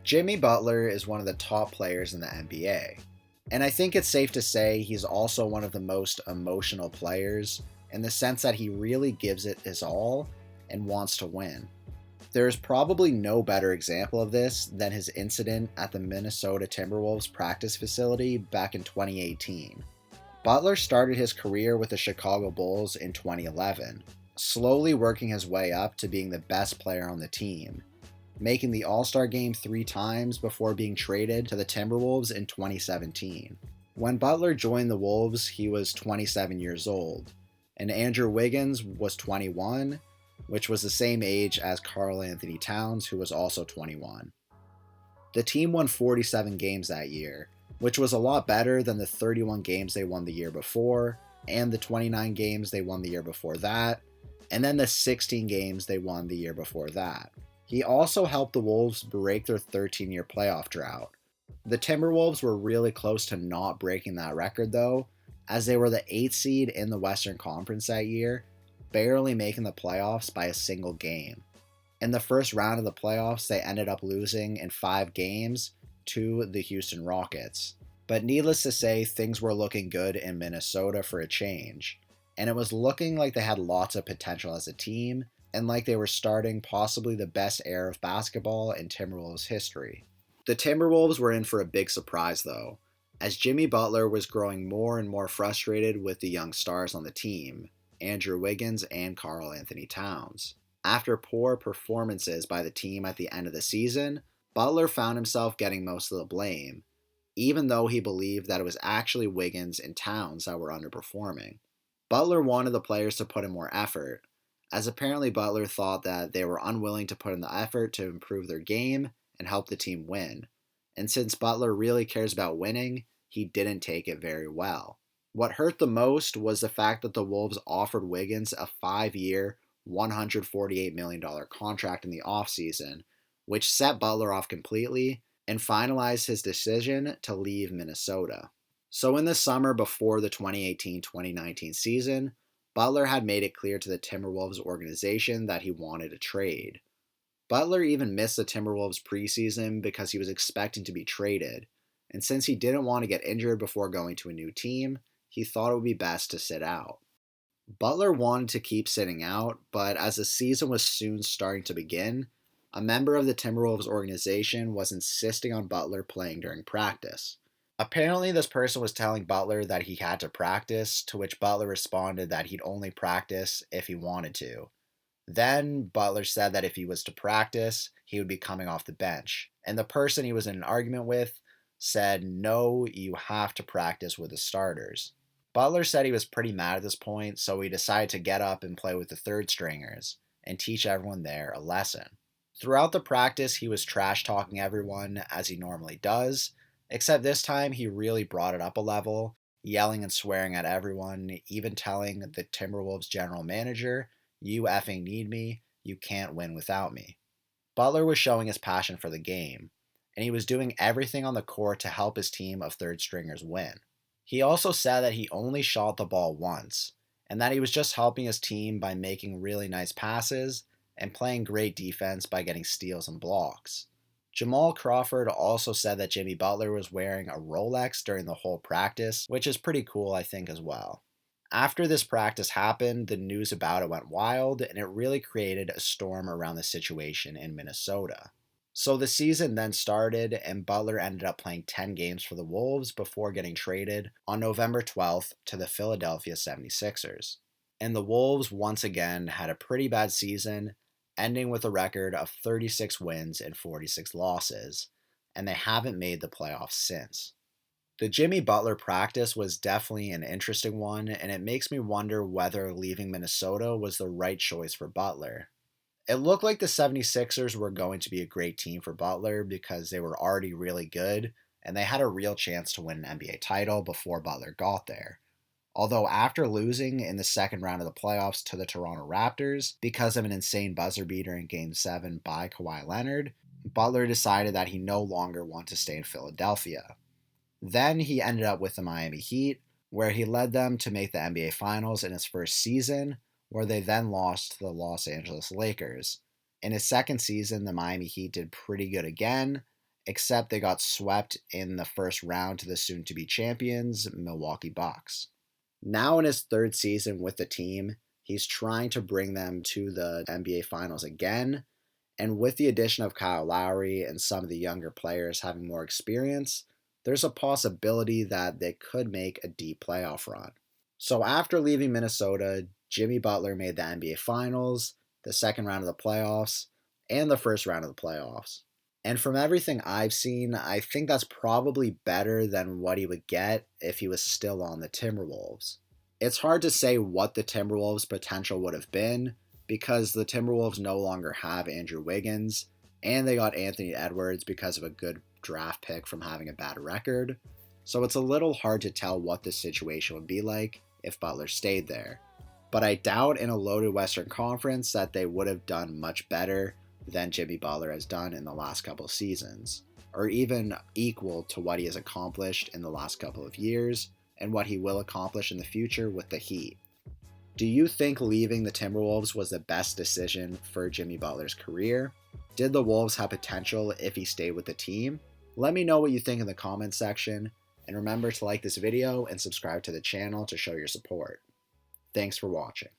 Jimmy Butler is one of the top players in the NBA, and I think it's safe to say he's also one of the most emotional players in the sense that he really gives it his all and wants to win. There is probably no better example of this than his incident at the Minnesota Timberwolves practice facility back in 2018. Butler started his career with the Chicago Bulls in 2011, slowly working his way up to being the best player on the team, making the All-Star game 3 times before being traded to the Timberwolves in 2017. When Butler joined the Wolves, he was 27 years old, and Andrew Wiggins was 21, which was the same age as Karl Anthony Towns, who was also 21. The team won 47 games that year, which was a lot better than the 31 games they won the year before, and the 29 games they won the year before that, and then the 16 games they won the year before that. He also helped the Wolves break their 13-year playoff drought. The Timberwolves were really close to not breaking that record though, as they were the 8th seed in the Western Conference that year, barely making the playoffs by a single game. In the first round of the playoffs, they ended up losing in 5 games to the Houston Rockets. But needless to say, things were looking good in Minnesota for a change, and it was looking like they had lots of potential as a team, and like they were starting possibly the best era of basketball in Timberwolves history. The Timberwolves were in for a big surprise though, as Jimmy Butler was growing more and more frustrated with the young stars on the team, Andrew Wiggins and Karl Anthony Towns. After poor performances by the team at the end of the season, Butler found himself getting most of the blame, even though he believed that it was actually Wiggins and Towns that were underperforming. Butler wanted the players to put in more effort, as apparently Butler thought that they were unwilling to put in the effort to improve their game and help the team win. And since Butler really cares about winning, he didn't take it very well. What hurt the most was the fact that the Wolves offered Wiggins a 5-year, $148 million contract in the offseason, which set Butler off completely and finalized his decision to leave Minnesota. So in the summer before the 2018-2019 season, Butler had made it clear to the Timberwolves organization that he wanted a trade. Butler even missed the Timberwolves preseason because he was expecting to be traded, and since he didn't want to get injured before going to a new team, he thought it would be best to sit out. Butler wanted to keep sitting out, but as the season was soon starting to begin, a member of the Timberwolves organization was insisting on Butler playing during practice. Apparently, this person was telling Butler that he had to practice, to which Butler responded that he'd only practice if he wanted to. Then, Butler said that if he was to practice, he would be coming off the bench. And the person he was in an argument with said, "No, you have to practice with the starters." Butler said he was pretty mad at this point, so he decided to get up and play with the third stringers and teach everyone there a lesson. Throughout the practice, he was trash-talking everyone, as he normally does, except this time he really brought it up a level, yelling and swearing at everyone, even telling the Timberwolves general manager, "You effing need me, you can't win without me." Butler was showing his passion for the game, and he was doing everything on the court to help his team of third stringers win. He also said that he only shot the ball once, and that he was just helping his team by making really nice passes and playing great defense by getting steals and blocks. Jamal Crawford also said that Jimmy Butler was wearing a Rolex during the whole practice, which is pretty cool, I think, as well. After this practice happened, the news about it went wild, and it really created a storm around the situation in Minnesota. So the season then started, and Butler ended up playing 10 games for the Wolves before getting traded on November 12th to the Philadelphia 76ers. And the Wolves once again had a pretty bad season, ending with a record of 36 wins and 46 losses, and they haven't made the playoffs since. The Jimmy Butler practice was definitely an interesting one, and it makes me wonder whether leaving Minnesota was the right choice for Butler. It looked like the 76ers were going to be a great team for Butler because they were already really good, and they had a real chance to win an NBA title before Butler got there. Although after losing in the second round of the playoffs to the Toronto Raptors because of an insane buzzer beater in Game 7 by Kawhi Leonard, Butler decided that he no longer wanted to stay in Philadelphia. Then he ended up with the Miami Heat, where he led them to make the NBA Finals in his first season, where they then lost to the Los Angeles Lakers. In his second season, the Miami Heat did pretty good again, except they got swept in the first round to the soon-to-be champions, Milwaukee Bucks. Now in his third season with the team, he's trying to bring them to the NBA Finals again, and with the addition of Kyle Lowry and some of the younger players having more experience, there's a possibility that they could make a deep playoff run. So after leaving Minnesota, Jimmy Butler made the NBA Finals, the second round of the playoffs, and the first round of the playoffs. And from everything I've seen, I think that's probably better than what he would get if he was still on the Timberwolves. It's hard to say what the Timberwolves' potential would have been because the Timberwolves no longer have Andrew Wiggins, and they got Anthony Edwards because of a good draft pick from having a bad record. So it's a little hard to tell what the situation would be like if Butler stayed there. But I doubt in a loaded Western Conference that they would have done much better than Jimmy Butler has done in the last couple of seasons, or even equal to what he has accomplished in the last couple of years and what he will accomplish in the future with the Heat. Do you think leaving the Timberwolves was the best decision for Jimmy Butler's career? Did the Wolves have potential if he stayed with the team? Let me know what you think in the comments section, and remember to like this video and subscribe to the channel to show your support. Thanks for watching.